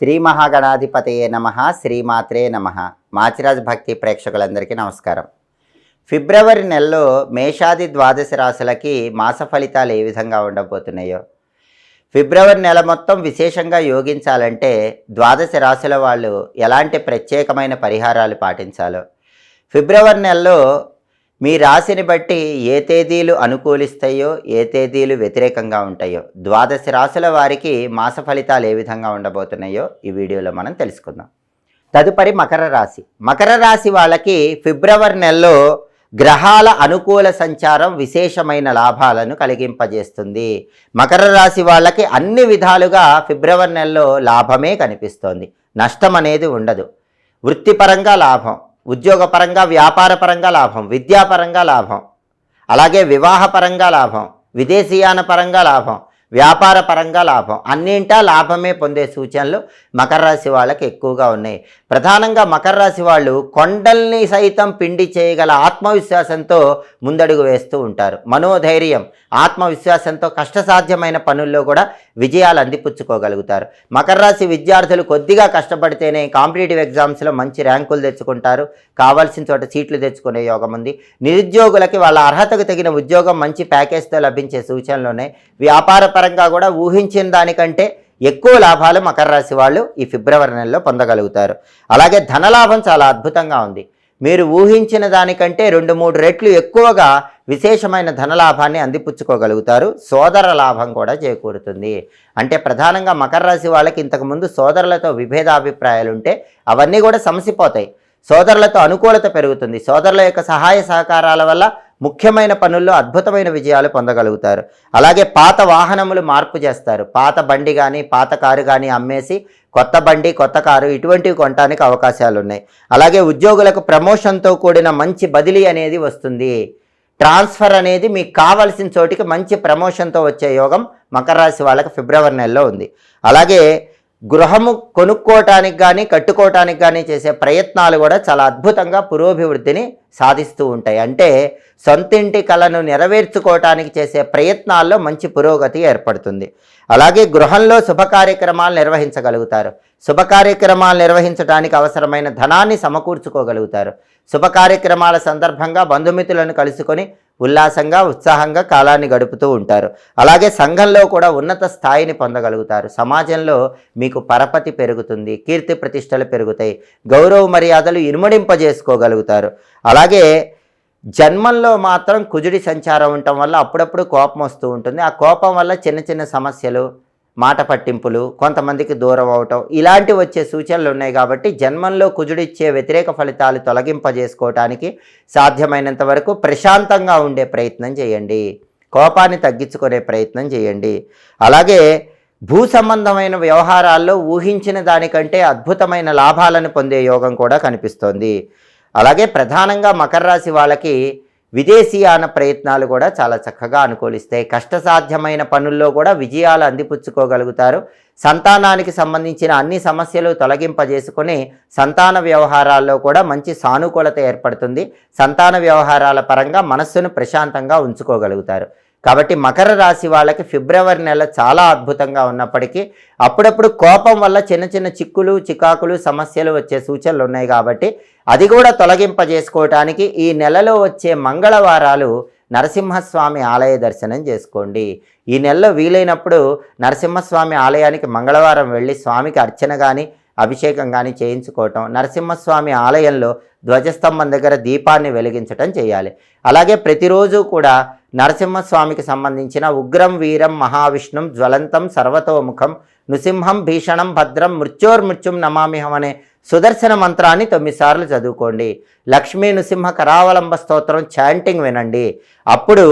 శ్రీ మహాగణాధిపతయే నమః, శ్రీమాత్రే నమః. మాచిరాజ్ భక్తి ప్రేక్షకులందరికీ నమస్కారం. ఫిబ్రవరి నెలలో మేషాది ద్వాదశ రాశులకి మాస ఫలితాలు ఏ విధంగా ఉండబోతున్నాయో, ఫిబ్రవరి నెల మొత్తం విశేషంగా యోగించాలంటే ద్వాదశ రాశుల వాళ్ళు ఎలాంటి ప్రత్యేకమైన పరిహారాలు పాటించాలో, ఫిబ్రవరి నెలలో మీ రాశిని బట్టి ఏ తేదీలు అనుకూలిస్తాయో, ఏ తేదీలు వ్యతిరేకంగా ఉంటాయో, ద్వాదశ రాశుల వారికి మాస ఫలితాలు ఏ విధంగా ఉండబోతున్నాయో ఈ వీడియోలో మనం తెలుసుకుందాం. తదుపరి మకర రాశి. మకర రాశి వాళ్ళకి ఫిబ్రవరి నెలలో గ్రహాల అనుకూల సంచారం విశేషమైన లాభాలను కలిగింపజేస్తుంది. మకర రాశి వాళ్ళకి అన్ని విధాలుగా ఫిబ్రవరి నెలలో లాభమే కనిపిస్తోంది. నష్టం అనేది ఉండదు. వృత్తిపరంగా లాభం, ఉద్యోగపరంగా వ్యాపారపరంగా లాభం, విద్యాపరంగా లాభం, అలాగే వివాహపరంగా లాభం, విదేశీయాన పరంగా లాభం, వ్యాపార పరంగా లాభం, అన్నింటా లాభమే పొందే సూచనలు మకర రాశి వాళ్ళకి ఎక్కువగా ఉన్నాయి. ప్రధానంగా మకర రాశి వాళ్ళు కొండల్ని సైతం పిండి చేయగల ఆత్మవిశ్వాసంతో ముందడుగు వేస్తూ ఉంటారు. మనోధైర్యం, ఆత్మవిశ్వాసంతో కష్టసాధ్యమైన పనుల్లో కూడా విజయాలు అందిపుచ్చుకోగలుగుతారు. మకర రాశి విద్యార్థులు కొద్దిగా కష్టపడితేనే కాంపిటేటివ్ ఎగ్జామ్స్లో మంచి ర్యాంకులు తెచ్చుకుంటారు, కావాల్సిన చోట సీట్లు తెచ్చుకునే యోగం ఉంది. నిరుద్యోగులకి వాళ్ళ అర్హతకు తగిన ఉద్యోగం మంచి ప్యాకేజ్తో లభించే సూచనలు ఉన్నాయి. వ్యాపార పరంగా కూడా ఊహించిన దానికంటే ఎక్కువ లాభాలు మకర రాశి వాళ్ళు ఈ ఫిబ్రవరి నెలలో పొందగలుగుతారు. అలాగే ధనలాభం చాలా అద్భుతంగా ఉంది. మీరు ఊహించిన దానికంటే 2-3 రెట్లు ఎక్కువగా విశేషమైన ధనలాభాన్ని అందిపుచ్చుకోగలుగుతారు. సోదర లాభం కూడా చేకూరుతుంది. అంటే ప్రధానంగా మకర రాశి వాళ్ళకి ఇంతకుముందు సోదరులతో విభేదాభిప్రాయాలు ఉంటే అవన్నీ కూడా సమసిపోతాయి. సోదరులతో అనుకూలత పెరుగుతుంది. సోదరుల యొక్క సహాయ సహకారాల వల్ల ముఖ్యమైన పనుల్లో అద్భుతమైన విజయాలు పొందగలుగుతారు. అలాగే పాత వాహనములు మార్పు చేస్తారు. పాత బండి కానీ పాత కారు కానీ అమ్మేసి కొత్త బండి కొత్త కారు ఇటువంటివి కొనడానికి అవకాశాలు ఉన్నాయి. అలాగే ఉద్యోగులకు ప్రమోషన్తో కూడిన మంచి బదిలీ అనేది వస్తుంది. ట్రాన్స్ఫర్ అనేది మీకు కావలసిన చోటికి మంచి ప్రమోషన్తో వచ్చే యోగం మకర రాశి వాళ్ళకి ఫిబ్రవరి నెలలో ఉంది. అలాగే గృహము కొనుక్కోవటానికి కానీ కట్టుకోవటానికి కానీ చేసే ప్రయత్నాలు కూడా చాలా అద్భుతంగా పురోభివృద్ధిని సాధిస్తూ ఉంటాయి. అంటే సొంతింటి కళను నెరవేర్చుకోవటానికి చేసే ప్రయత్నాల్లో మంచి పురోగతి ఏర్పడుతుంది. అలాగే గృహంలో శుభ కార్యక్రమాలు నిర్వహించగలుగుతారు. శుభ కార్యక్రమాలు నిర్వహించడానికి అవసరమైన ధనాన్ని సమకూర్చుకోగలుగుతారు. శుభ కార్యక్రమాల సందర్భంగా బంధుమిత్రులను కలుసుకొని ఉల్లాసంగా ఉత్సాహంగా కాలాన్ని గడుపుతూ ఉంటారు. అలాగే సంఘంలో కూడా ఉన్నత స్థాయిని పొందగలుగుతారు. సమాజంలో మీకు పరపతి పెరుగుతుంది, కీర్తి ప్రతిష్టలు పెరుగుతాయి, గౌరవ మర్యాదలు ఇనుమడింపజేసుకోగలుగుతారు. అలాగే జన్మంలో మాత్రం కుజుడి సంచారం ఉండటం వల్ల అప్పుడప్పుడు కోపం వస్తూ ఉంటుంది. ఆ కోపం వల్ల చిన్న చిన్న సమస్యలు, మాట పట్టింపులు, కొంతమందికి దూరం అవటం ఇలాంటివి వచ్చే సూచనలు ఉన్నాయి. కాబట్టి జన్మంలో కుజుడిచ్చే వ్యతిరేక ఫలితాలు తొలగింపజేసుకోవటానికి సాధ్యమైనంత వరకు ప్రశాంతంగా ఉండే ప్రయత్నం చేయండి. కోపాన్ని తగ్గించుకునే ప్రయత్నం చేయండి. అలాగే భూ సంబంధమైన వ్యవహారాల్లో ఊహించిన దానికంటే అద్భుతమైన లాభాలను పొందే యోగం కూడా కనిపిస్తోంది. అలాగే ప్రధానంగా మకర రాశి వాళ్ళకి విదేశీయాన ప్రయత్నాలు కూడా చాలా చక్కగా అనుకూలిస్తాయి. కష్టసాధ్యమైన పనుల్లో కూడా విజయాలు అందిపుచ్చుకోగలుగుతారు. సంతానానికి సంబంధించిన అన్ని సమస్యలు తొలగింపజేసుకొని సంతాన వ్యవహారాల్లో కూడా మంచి సానుకూలత ఏర్పడుతుంది. సంతాన వ్యవహారాల పరంగా మనస్సును ప్రశాంతంగా ఉంచుకోగలుగుతారు. కాబట్టి మకర రాశి వాళ్ళకి ఫిబ్రవరి నెల చాలా అద్భుతంగా ఉన్నప్పటికీ అప్పుడప్పుడు కోపం వల్ల చిన్న చిన్న చిక్కులు చికాకులు సమస్యలు వచ్చే సూచనలు ఉన్నాయి. కాబట్టి అది కూడా తొలగింపజేసుకోవటానికి ఈ నెలలో వచ్చే మంగళవారాలు నరసింహస్వామి ఆలయ దర్శనం చేసుకోండి. ఈ నెలలో వీలైనప్పుడు నరసింహస్వామి ఆలయానికి మంగళవారం వెళ్ళి స్వామికి అర్చన కానీ అభిషేకం కానీ చేయించుకోవటం, నరసింహస్వామి ఆలయంలో ధ్వజస్తంభం దగ్గర దీపాన్ని వెలిగించటం చేయాలి. అలాగే ప్రతిరోజు కూడా నరసింహస్వామికి సంబంధించిన ఉగ్రం వీరం మహావిష్ణుం జ్వలంతం సర్వతోముఖం నృసింహం భీషణం భద్రం మృత్యోర్మృత్యుం నమామిహం అనే సుదర్శన మంత్రాన్ని 9 సార్లు చదువుకోండి. లక్ష్మీ నృసింహ కరావలంబ స్తోత్రం చాంటింగ్ వినండి. అప్పుడు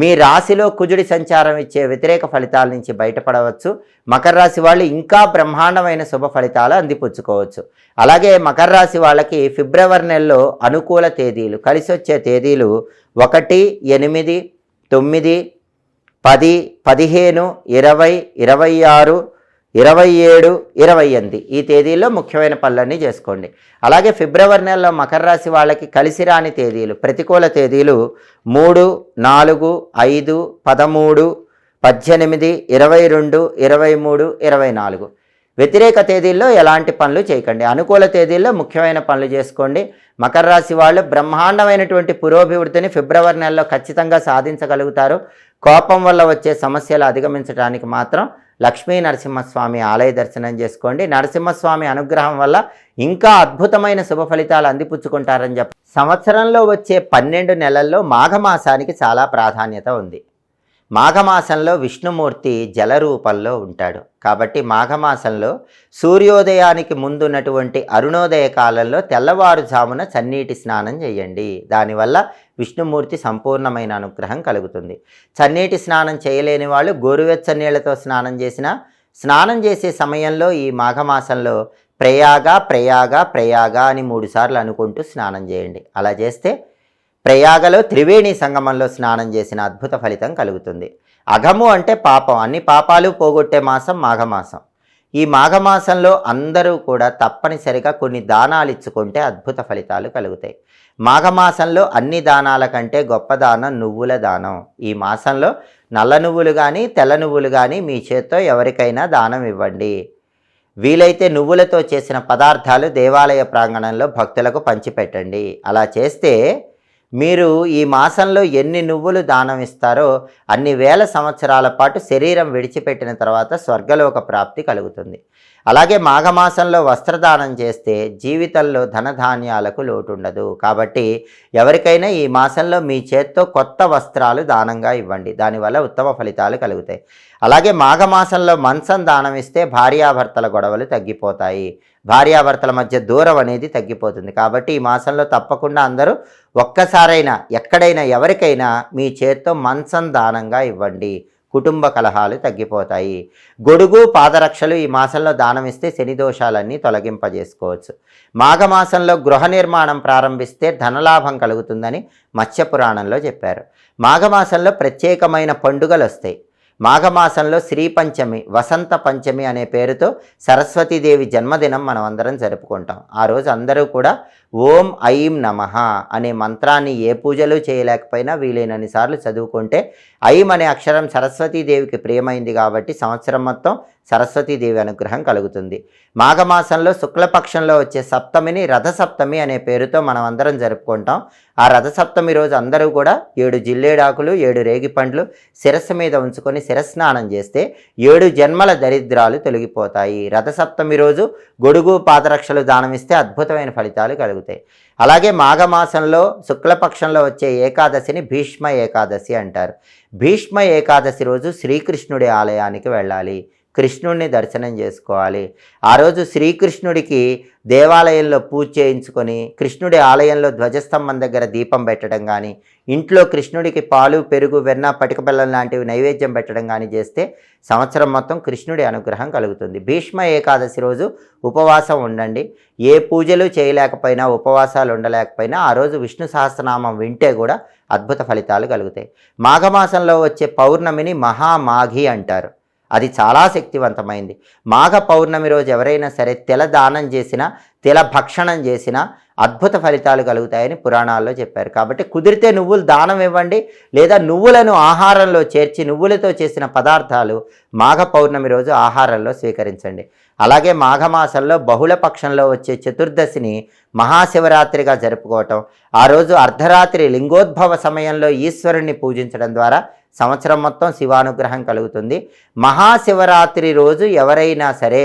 మీ రాశిలో కుజుడి సంచారం ఇచ్చే వ్యతిరేక ఫలితాల నుంచి బయటపడవచ్చు. మకర రాశి వాళ్ళు ఇంకా బ్రహ్మాండమైన శుభ ఫలితాలు అందిపుచ్చుకోవచ్చు. అలాగే మకర రాశి వాళ్ళకి ఫిబ్రవరి నెలలో అనుకూల తేదీలు, కలిసి వచ్చే తేదీలు 1, 8, 9, 10, 15, 20, 26, 27, 28 ఈ తేదీల్లో ముఖ్యమైన పనులన్నీ చేసుకోండి. అలాగే ఫిబ్రవరి నెలలో మకర రాశి వాళ్ళకి కలిసి రాని తేదీలు, ప్రతికూల తేదీలు 3, 4, 5, 13, 18, 22, 23, 24. వ్యతిరేక తేదీల్లో ఎలాంటి పనులు చేయకండి. అనుకూల తేదీల్లో ముఖ్యమైన పనులు చేసుకోండి. మకర రాశి వాళ్ళు బ్రహ్మాండమైనటువంటి పురోభివృద్ధిని ఫిబ్రవరి నెలలో ఖచ్చితంగా సాధించగలుగుతారు. కోపం వల్ల వచ్చే సమస్యలు అధిగమించడానికి మాత్రం లక్ష్మీ నరసింహస్వామి ఆలయ దర్శనం చేసుకోండి. నరసింహస్వామి అనుగ్రహం వల్ల ఇంకా అద్భుతమైన శుభ ఫలితాలు అందిపుచ్చుకుంటారని చెప్పి సంవత్సరంలో వచ్చే 12 నెలల్లో మాఘమాసానికి చాలా ప్రాధాన్యత ఉంది. మాఘమాసంలో విష్ణుమూర్తి జల రూపంలో ఉంటాడు. కాబట్టి మాఘమాసంలో సూర్యోదయానికి ముందున్నటువంటి అరుణోదయ కాలంలో తెల్లవారుజామున చన్నీటి స్నానం చేయండి. దానివల్ల విష్ణుమూర్తి సంపూర్ణమైన అనుగ్రహం కలుగుతుంది. చన్నీటి స్నానం చేయలేని వాళ్ళు గోరువెచ్చని నీళ్లతో స్నానం చేసే సమయంలో ఈ మాఘమాసంలో ప్రయాగ ప్రయాగ ప్రయాగ అని 3 సార్లు అనుకుంటూ స్నానం చేయండి. అలా చేస్తే ప్రయాగలో త్రివేణి సంగమంలో స్నానం చేసిన అద్భుత ఫలితం కలుగుతుంది. అఘము అంటే పాపం, అన్ని పాపాలు పోగొట్టే మాసం మాఘమాసం. ఈ మాఘమాసంలో అందరూ కూడా తప్పనిసరిగా కొన్ని దానాలు ఇచ్చుకుంటే అద్భుత ఫలితాలు కలుగుతాయి. మాఘమాసంలో అన్ని దానాల కంటే గొప్ప దానం నువ్వుల దానం. ఈ మాసంలో నల్ల నువ్వులు కానీ తెల్ల నువ్వులు కానీ మీ చేత్తో ఎవరికైనా దానం ఇవ్వండి. వీలైతే నువ్వులతో చేసిన పదార్థాలు దేవాలయ ప్రాంగణంలో భక్తులకు పంచిపెట్టండి. అలా చేస్తే మీరు ఈ మాసంలో ఎన్ని నువ్వులు దానం ఇస్తారో అన్ని వేల సంవత్సరాల పాటు శరీరం విడిచిపెట్టిన తర్వాత స్వర్గలోక ప్రాప్తి కలుగుతుంది. అలాగే మాఘమాసంలో వస్త్రదానం చేస్తే జీవితంలో ధనధాన్యాలకు లోటు ఉండదు. కాబట్టి ఎవరికైనా ఈ మాసంలో మీ చేత్తో కొత్త వస్త్రాలు దానంగా ఇవ్వండి. దానివల్ల ఉత్తమ ఫలితాలు కలుగుతాయి. అలాగే మాఘమాసంలో మంచం దానం ఇస్తే భార్యాభర్తల గొడవలు తగ్గిపోతాయి. భార్యాభర్తల మధ్య దూరం అనేది తగ్గిపోతుంది. కాబట్టి ఈ మాసంలో తప్పకుండా అందరూ ఒక్కసారైనా ఎక్కడైనా ఎవరికైనా మీ చేత్తో మంచం దానంగా ఇవ్వండి. కుటుంబ కలహాలు తగ్గిపోతాయి. గొడుగు పాదరక్షలు ఈ మాసంలో దానం ఇస్తే శని దోషాలన్నీ తొలగింపజేసుకోవచ్చు. మాఘమాసంలో గృహ నిర్మాణం ప్రారంభిస్తే ధనలాభం కలుగుతుందని మత్స్యపురాణంలో చెప్పారు. మాఘమాసంలో ప్రత్యేకమైన పండుగలు వస్తాయి. మాఘమాసంలో శ్రీ పంచమి, వసంత పంచమి అనే పేరుతో సరస్వతీదేవి జన్మదినం మనం అందరం జరుపుకుంటాం. ఆ రోజు అందరూ కూడా ఓం ఐం నమః అనే మంత్రాన్ని ఏ పూజలు చేయలేకపోయినా వీలైనన్ని సార్లు చదువుకుంటే, ఐం అనే అక్షరం సరస్వతీదేవికి ప్రియమైంది కాబట్టి సంవత్సరం మొత్తం సరస్వతీదేవి అనుగ్రహం కలుగుతుంది. మాఘమాసంలో శుక్లపక్షంలో వచ్చే సప్తమిని రథసప్తమి అనే పేరుతో మనం అందరం జరుపుకుంటాం. ఆ రథసప్తమి రోజు అందరూ కూడా 7 జిల్లేడాకులు 7 రేగిపండ్లు శిరస్సు మీద ఉంచుకొని శిరస్నానం చేస్తే 7 జన్మల దరిద్రాలు తొలగిపోతాయి. రథసప్తమి రోజు గొడుగు పాదరక్షలు దానమిస్తే అద్భుతమైన ఫలితాలు కలుగుతాయి. అలాగే మాఘమాసంలో శుక్లపక్షంలో వచ్చే ఏకాదశిని భీష్మ ఏకాదశి అంటారు. భీష్మ ఏకాదశి రోజు శ్రీకృష్ణుడి ఆలయానికి వెళ్ళాలి. కృష్ణుడిని దర్శనం చేసుకోవాలి. ఆ రోజు శ్రీకృష్ణుడికి దేవాలయంలో పూజ చేయించుకొని కృష్ణుడి ఆలయంలో ధ్వజస్తంభం దగ్గర దీపం పెట్టడం కానీ, ఇంట్లో కృష్ణుడికి పాలు పెరుగు వెన్న పటిక బెల్లం లాంటివి నైవేద్యం పెట్టడం కానీ చేస్తే సంవత్సరం మొత్తం కృష్ణుడి అనుగ్రహం కలుగుతుంది. భీష్మ ఏకాదశి రోజు ఉపవాసం ఉండండి. ఏ పూజలు చేయలేకపోయినా ఉపవాసాలు ఉండలేకపోయినా ఆ రోజు విష్ణు సహస్రనామం వింటే కూడా అద్భుత ఫలితాలు కలుగుతాయి. మాఘమాసంలో వచ్చే పౌర్ణమిని మహామాఘి అంటారు. అది చాలా శక్తివంతమైంది. మాఘ పౌర్ణమి రోజు ఎవరైనా సరే తిల దానం చేసినా తిల భక్షణం చేసినా అద్భుత ఫలితాలు కలుగుతాయని పురాణాల్లో చెప్పారు. కాబట్టి కుదిరితే నువ్వులు దానం ఇవ్వండి, లేదా నువ్వులను ఆహారంలో చేర్చి నువ్వులతో చేసిన పదార్థాలు మాఘ పౌర్ణమి రోజు ఆహారంలో స్వీకరించండి. అలాగే మాఘమాసంలో బహుళ పక్షంలో వచ్చే చతుర్దశిని మహాశివరాత్రిగా జరుపుకోవటం, ఆ రోజు అర్ధరాత్రి లింగోద్భవ సమయంలో ఈశ్వరుణ్ణి పూజించడం ద్వారా సంవత్సరం మొత్తం శివానుగ్రహం కలుగుతుంది. మహాశివరాత్రి రోజు ఎవరైనా సరే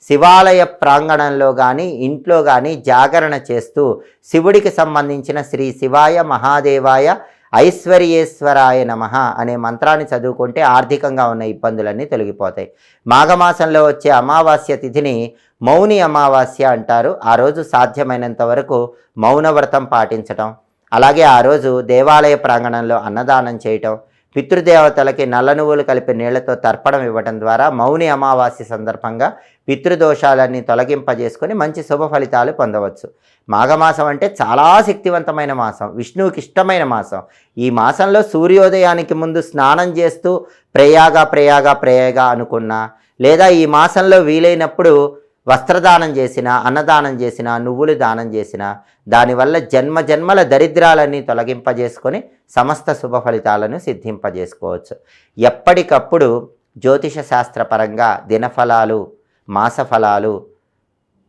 శివాలయ ప్రాంగణంలో కానీ ఇంట్లో కానీ జాగరణ చేస్తూ శివుడికి సంబంధించిన శ్రీ శివాయ మహాదేవాయ ఐశ్వర్యేశ్వరాయ నమః అనే మంత్రాన్ని చదువుకుంటే ఆర్థికంగా ఉన్న ఇబ్బందులన్నీ తొలగిపోతాయి. మాఘమాసంలో వచ్చే అమావాస్య తిథిని మౌని అమావాస్య అంటారు. ఆ రోజు సాధ్యమైనంత వరకు మౌనవ్రతం పాటించటం, అలాగే ఆ రోజు దేవాలయ ప్రాంగణంలో అన్నదానం చేయటం, పితృదేవతలకి నల్ల నువ్వులు కలిపి నీళ్లతో తర్పణం ఇవ్వడం ద్వారా మౌని అమావాస్య సందర్భంగా పితృదోషాలన్నీ తొలగింపజేసుకొని మంచి శుభ ఫలితాలు పొందవచ్చు. మాఘమాసం అంటే చాలా శక్తివంతమైన మాసం, విష్ణువుకి ఇష్టమైన మాసం. ఈ మాసంలో సూర్యోదయానికి ముందు స్నానం చేస్తూ ప్రయాగ అనుకున్నా, లేదా ఈ మాసంలో వీలైనప్పుడు వస్త్రదానం చేసిన, అన్నదానం చేసిన, నువ్వులు దానం చేసిన దానివల్ల జన్మల దరిద్రాలన్నీ తొలగింపజేసుకొని సమస్త శుభ ఫలితాలను సిద్ధింపజేసుకోవచ్చు. ఎప్పటికప్పుడు జ్యోతిష శాస్త్రపరంగా దినఫలాలు, మాస ఫలాలు,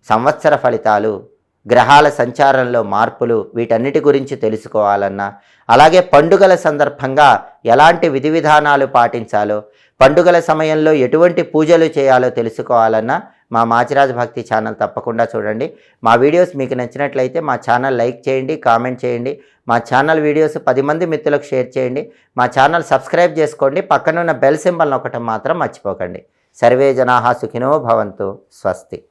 సంవత్సర ఫలితాలు, గ్రహాల సంచారంలో మార్పులు, వీటన్నిటి గురించి తెలుసుకోవాలన్నా, అలాగే పండుగల సందర్భంగా ఎలాంటి విధి విధానాలు పాటించాలో, పండుగల సమయంలో ఎటువంటి పూజలు చేయాలో తెలుసుకోవాలన్నా మా మాచిరాజ్ భక్తి ఛానల్ తప్పకుండా చూడండి. మా వీడియోస్ మీకు నచ్చినట్లయితే మా ఛానల్ లైక్ చేయండి, కామెంట్ చేయండి. మా ఛానల్ వీడియోస్ 10 మంది మిత్రులకు షేర్ చేయండి. మా ఛానల్ సబ్స్క్రైబ్ చేసుకోండి. పక్కనున్న బెల్ సింబల్ నొక్కటం మాత్రం మర్చిపోకండి. సర్వే జనాః సుఖినో భవంతు. స్వస్తి.